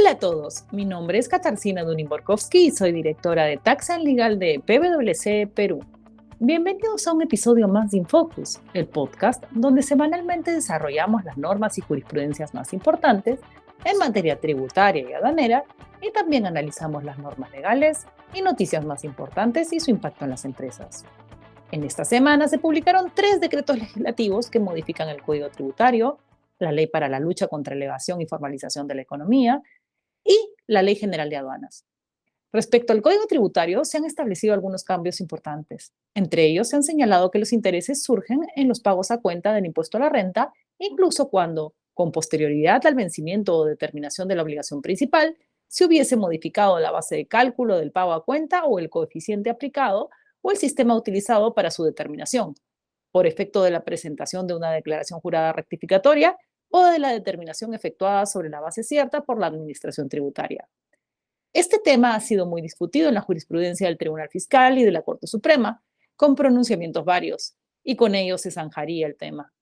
Hola a todos, mi nombre es Katarzyna Dunin-Borkowski y soy directora de Tax and Legal de PwC Perú. Bienvenidos a un episodio más de Infocus, el podcast donde semanalmente desarrollamos las normas y jurisprudencias más importantes en materia tributaria y aduanera y también analizamos las normas legales y noticias más importantes y su impacto en las empresas. En esta semana se publicaron 3 decretos legislativos que modifican el Código Tributario, la Ley para la Lucha contra la Evasión y Formalización de la Economía y la Ley General de Aduanas. Respecto al Código Tributario, se han establecido algunos cambios importantes. Entre ellos, se han señalado que los intereses surgen en los pagos a cuenta del impuesto a la renta, incluso cuando, con posterioridad al vencimiento o determinación de la obligación principal, se hubiese modificado la base de cálculo del pago a cuenta o el coeficiente aplicado o el sistema utilizado para su determinación, por efecto de la presentación de una declaración jurada rectificatoria o de la determinación efectuada sobre la base cierta por la Administración Tributaria. Este tema ha sido muy discutido en la jurisprudencia del Tribunal Fiscal y de la Corte Suprema, con pronunciamientos varios, y con ello se zanjaría el tema.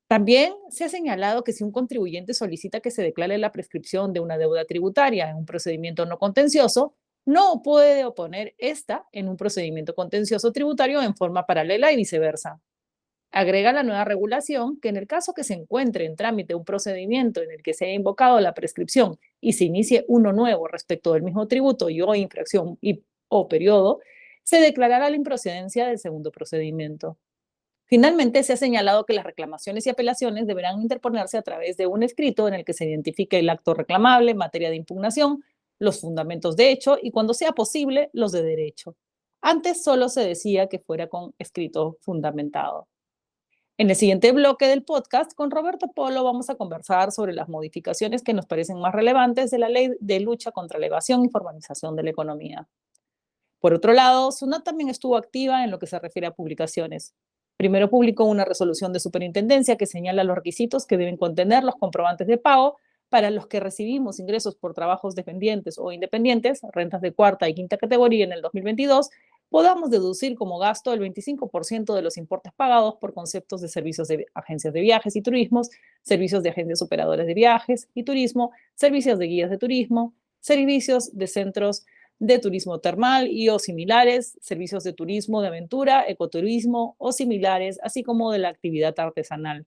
También se ha señalado que si un contribuyente solicita que se declare la prescripción de una deuda tributaria en un procedimiento no contencioso, no puede oponer esta en un procedimiento contencioso tributario en forma paralela y viceversa. Agrega la nueva regulación que en el caso que se encuentre en trámite un procedimiento en el que se haya invocado la prescripción y se inicie uno nuevo respecto del mismo tributo y o infracción o periodo, se declarará la improcedencia del segundo procedimiento. Finalmente, se ha señalado que las reclamaciones y apelaciones deberán interponerse a través de un escrito en el que se identifique el acto reclamable, materia de impugnación, los fundamentos de hecho y, cuando sea posible, los de derecho. Antes solo se decía que fuera con escrito fundamentado. En el siguiente bloque del podcast, con Roberto Polo vamos a conversar sobre las modificaciones que nos parecen más relevantes de la Ley de Lucha contra la Evasión y Formalización de la Economía. Por otro lado, SUNAT también estuvo activa en lo que se refiere a publicaciones. Primero publicó una resolución de superintendencia que señala los requisitos que deben contener los comprobantes de pago para los que recibimos ingresos por trabajos dependientes o independientes, rentas de cuarta y quinta categoría en el 2022, podamos deducir como gasto el 25% de los importes pagados por conceptos de servicios de agencias de viajes y turismos, servicios de agencias operadoras de viajes y turismo, servicios de guías de turismo, servicios de centros de turismo termal y o similares, servicios de turismo de aventura, ecoturismo o similares, así como de la actividad artesanal.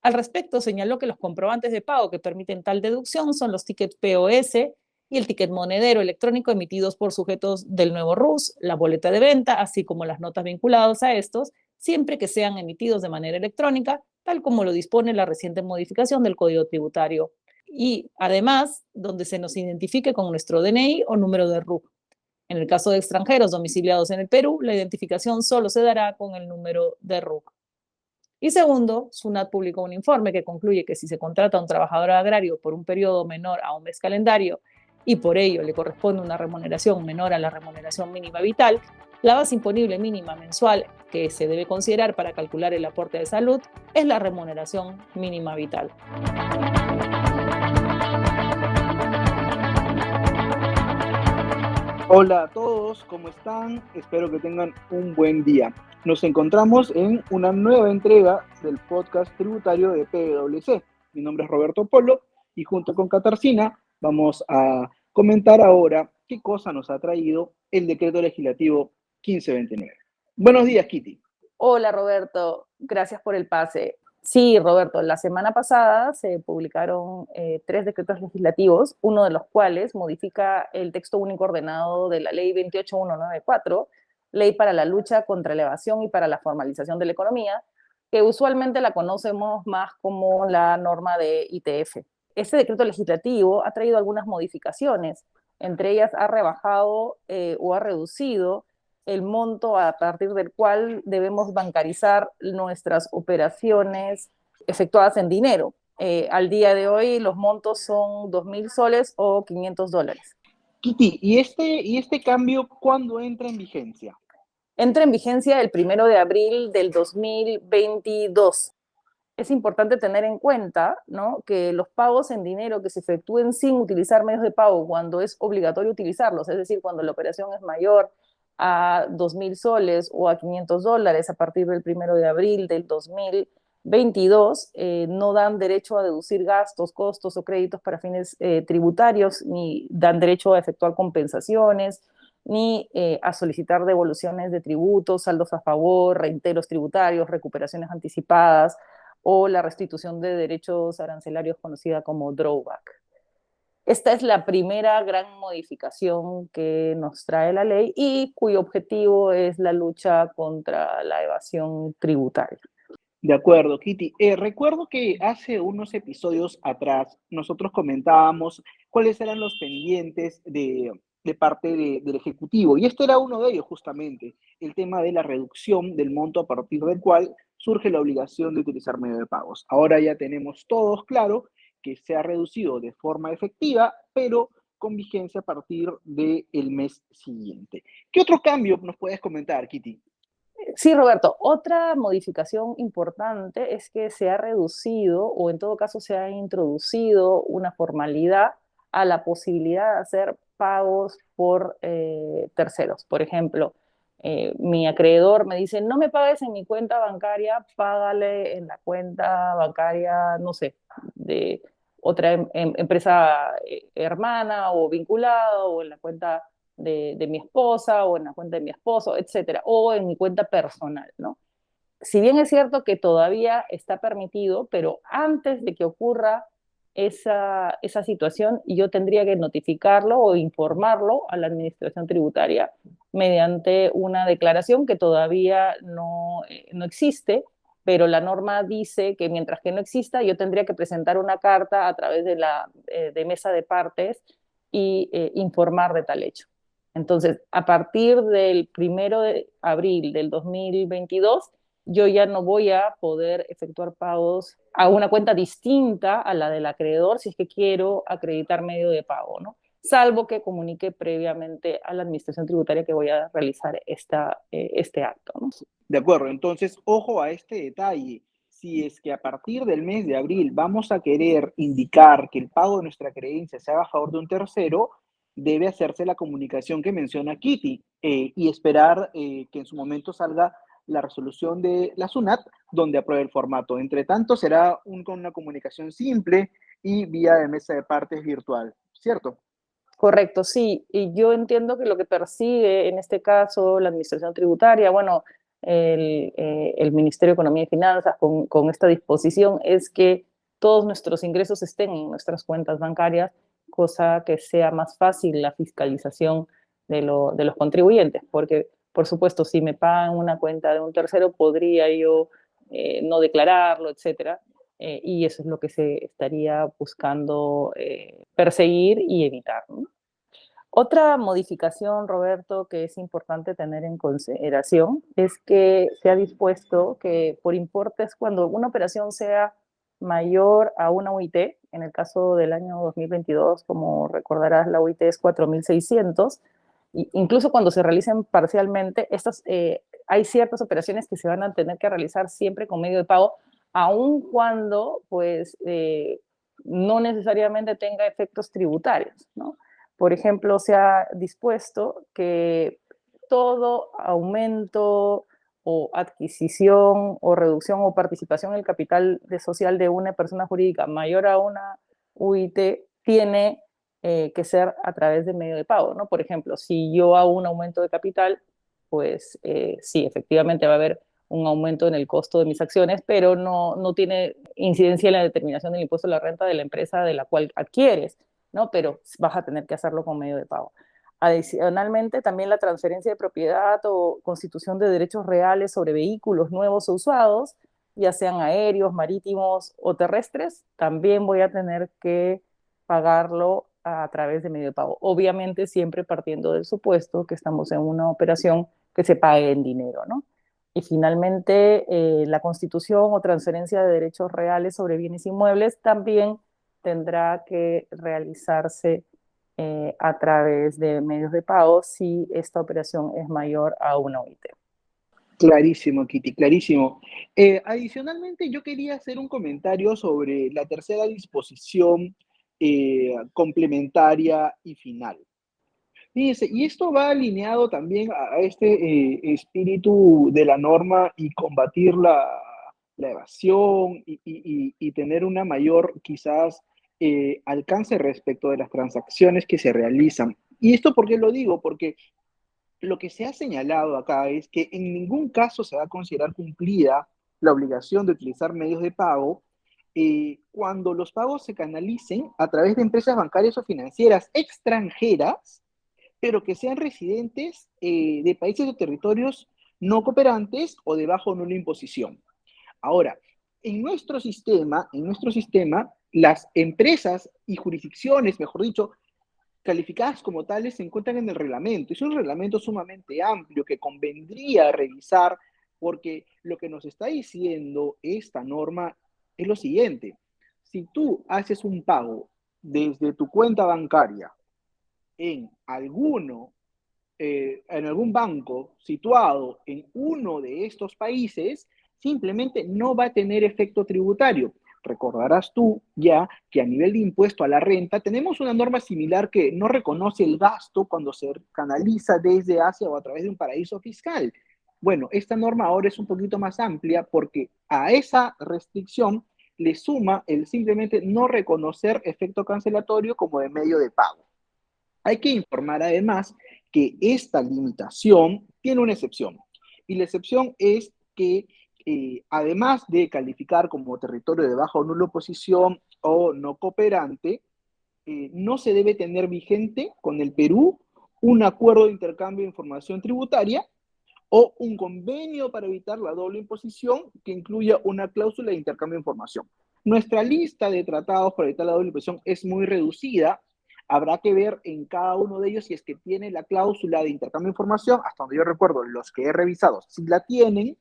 Al respecto, señaló que los comprobantes de pago que permiten tal deducción son los tickets POS y el ticket monedero electrónico emitidos por sujetos del nuevo RUS, la boleta de venta, así como las notas vinculadas a estos, siempre que sean emitidos de manera electrónica, tal como lo dispone la reciente modificación del Código Tributario. Y además, donde se nos identifique con nuestro DNI o número de RUC. En el caso de extranjeros domiciliados en el Perú, la identificación solo se dará con el número de RUC. Y segundo, SUNAT publicó un informe que concluye que si se contrata a un trabajador agrario por un periodo menor a un mes calendario y por ello le corresponde una remuneración menor a la remuneración mínima vital, la base imponible mínima mensual que se debe considerar para calcular el aporte de salud es la remuneración mínima vital. Hola a todos, ¿cómo están? Espero que tengan un buen día. Nos encontramos en una nueva entrega del podcast tributario de PwC. Mi nombre es Roberto Polo y junto con Katarzyna vamos a comentar ahora qué cosa nos ha traído el decreto legislativo 1529. Buenos días, Kitty. Hola, Roberto. Gracias por el pase. Sí, Roberto, la semana pasada se publicaron 3 decretos legislativos, uno de los cuales modifica el texto único ordenado de la Ley 28194, Ley para la Lucha contra la Evasión y para la Formalización de la Economía, que usualmente la conocemos más como la norma de ITF. Este decreto legislativo ha traído algunas modificaciones, entre ellas ha rebajado o ha reducido el monto a partir del cual debemos bancarizar nuestras operaciones efectuadas en dinero. Al día de hoy los montos son 2.000 soles o $500. Kitty, ¿y este cambio cuándo entra en vigencia? Entra en vigencia el 1 de abril del 2022. Es importante tener en cuenta, ¿no?, que los pagos en dinero que se efectúen sin utilizar medios de pago cuando es obligatorio utilizarlos, es decir, cuando la operación es mayor a 2.000 soles o a $500 a partir del 1 de abril del 2022, no dan derecho a deducir gastos, costos o créditos para fines tributarios, ni dan derecho a efectuar compensaciones, ni a solicitar devoluciones de tributos, saldos a favor, reintegros tributarios, recuperaciones anticipadas o la restitución de derechos arancelarios conocida como drawback. Esta es la primera gran modificación que nos trae la ley y cuyo objetivo es la lucha contra la evasión tributaria. De acuerdo, Kitty. Recuerdo que hace unos episodios atrás nosotros comentábamos cuáles eran los pendientes de parte del Ejecutivo, y este era uno de ellos justamente, el tema de la reducción del monto a partir del cual surge la obligación de utilizar medio de pagos. Ahora ya tenemos todos claro que se ha reducido de forma efectiva, pero con vigencia a partir del mes siguiente. ¿Qué otro cambio nos puedes comentar, Kitty? Sí, Roberto, otra modificación importante es que se ha reducido o en todo caso se ha introducido una formalidad a la posibilidad de hacer pagos por terceros. Por ejemplo, mi acreedor me dice, no me pagues en mi cuenta bancaria, págale en la cuenta bancaria, no sé, de otra empresa hermana o vinculada o en la cuenta de mi esposa o en la cuenta de mi esposo, etcétera, o en mi cuenta personal, ¿no? Si bien es cierto que todavía está permitido, pero antes de que ocurra esa situación, yo tendría que notificarlo o informarlo a la administración tributaria mediante una declaración que todavía no existe, pero la norma dice que mientras que no exista, yo tendría que presentar una carta a través de mesa de partes y informar de tal hecho. Entonces, a partir del 1 de abril del 2022, yo ya no voy a poder efectuar pagos a una cuenta distinta a la del acreedor si es que quiero acreditar medio de pago, ¿no? Salvo que comunique previamente a la administración tributaria que voy a realizar este acto, ¿no? De acuerdo, entonces, ojo a este detalle. Si es que a partir del mes de abril vamos a querer indicar que el pago de nuestra creencia se haga a favor de un tercero, debe hacerse la comunicación que menciona Kitty y esperar que en su momento salga la resolución de la SUNAT donde apruebe el formato. Entre tanto, será con una comunicación simple y vía de mesa de partes virtual, ¿cierto? Correcto, sí. Y yo entiendo que lo que persigue en este caso la Administración Tributaria, bueno, el Ministerio de Economía y Finanzas con esta disposición es que todos nuestros ingresos estén en nuestras cuentas bancarias, cosa que sea más fácil la fiscalización de los contribuyentes, porque por supuesto si me pagan una cuenta de un tercero podría yo no declararlo, etcétera, y eso es lo que se estaría buscando perseguir y evitar, ¿no? Otra modificación, Roberto, que es importante tener en consideración es que se ha dispuesto que por importes, cuando una operación sea mayor a una UIT, en el caso del año 2022, como recordarás, la UIT es 4.600, incluso cuando se realicen parcialmente, hay ciertas operaciones que se van a tener que realizar siempre con medio de pago, aun cuando pues, no necesariamente tenga efectos tributarios, ¿no? Por ejemplo, se ha dispuesto que todo aumento o adquisición o reducción o participación en el capital social de una persona jurídica mayor a una UIT tiene que ser a través de medio de pago, ¿no? Por ejemplo, si yo hago un aumento de capital, pues sí, efectivamente va a haber un aumento en el costo de mis acciones, pero no tiene incidencia en la determinación del impuesto a la renta de la empresa de la cual adquieres, ¿no? Pero vas a tener que hacerlo con medio de pago. Adicionalmente, también la transferencia de propiedad o constitución de derechos reales sobre vehículos nuevos o usados, ya sean aéreos, marítimos o terrestres, también voy a tener que pagarlo a través de medio de pago. Obviamente siempre partiendo del supuesto que estamos en una operación que se pague en dinero, ¿no? Y finalmente, la constitución o transferencia de derechos reales sobre bienes inmuebles también tendrá que realizarse a través de medios de pago si esta operación es mayor a una OIT. Clarísimo, Kitty, clarísimo. Adicionalmente, yo quería hacer un comentario sobre la tercera disposición complementaria y final. Fíjese, y esto va alineado también a este espíritu de la norma y combatir la evasión y tener una mayor, quizás, alcance respecto de las transacciones que se realizan. ¿Y esto por qué lo digo? Porque lo que se ha señalado acá es que en ningún caso se va a considerar cumplida la obligación de utilizar medios de pago cuando los pagos se canalicen a través de empresas bancarias o financieras extranjeras, pero que sean residentes de países o territorios no cooperantes o de bajo o nula imposición. Ahora, en nuestro sistema, las empresas y jurisdicciones, mejor dicho, calificadas como tales se encuentran en el reglamento. Es un reglamento sumamente amplio que convendría revisar porque lo que nos está diciendo esta norma es lo siguiente. Si tú haces un pago desde tu cuenta bancaria en algún banco situado en uno de estos países, simplemente no va a tener efecto tributario. Recordarás tú ya que a nivel de impuesto a la renta tenemos una norma similar que no reconoce el gasto cuando se canaliza desde Asia o a través de un paraíso fiscal. Bueno, esta norma ahora es un poquito más amplia porque a esa restricción le suma el simplemente no reconocer efecto cancelatorio como de medio de pago. Hay que informar además que esta limitación tiene una excepción. Y la excepción es que además de calificar como territorio de baja o nula oposición o no cooperante, no se debe tener vigente con el Perú un acuerdo de intercambio de información tributaria o un convenio para evitar la doble imposición que incluya una cláusula de intercambio de información. Nuestra lista de tratados para evitar la doble imposición es muy reducida. Habrá que ver en cada uno de ellos si es que tiene la cláusula de intercambio de información. Hasta donde yo recuerdo, los que he revisado si la tienen,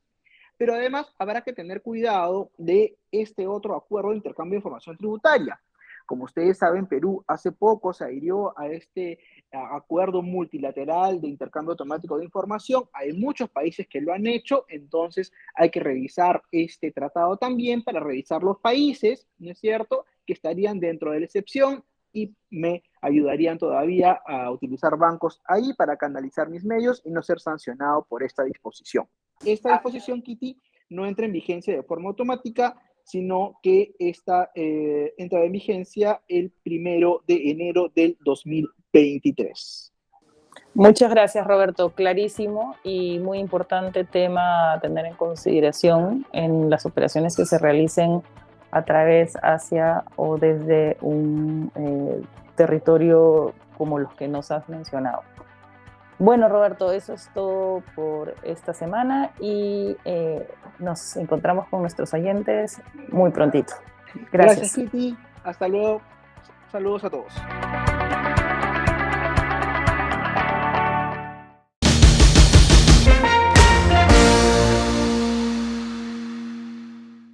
pero además habrá que tener cuidado de este otro acuerdo de intercambio de información tributaria. Como ustedes saben, Perú hace poco se adhirió a este acuerdo multilateral de intercambio automático de información. Hay muchos países que lo han hecho, entonces hay que revisar este tratado también para revisar los países, ¿no es cierto?, que estarían dentro de la excepción y me ayudarían todavía a utilizar bancos ahí para canalizar mis medios y no ser sancionado por esta disposición. Esta disposición, Kitty, no entra en vigencia de forma automática, sino que esta entra en vigencia el 1 de enero del 2023. Muchas gracias, Roberto. Clarísimo y muy importante tema a tener en consideración en las operaciones que se realicen a través, hacia o desde un territorio como los que nos has mencionado. Bueno, Roberto, eso es todo por esta semana y nos encontramos con nuestros oyentes muy prontito. Gracias. Gracias, Kitty. Hasta luego. Saludos a todos.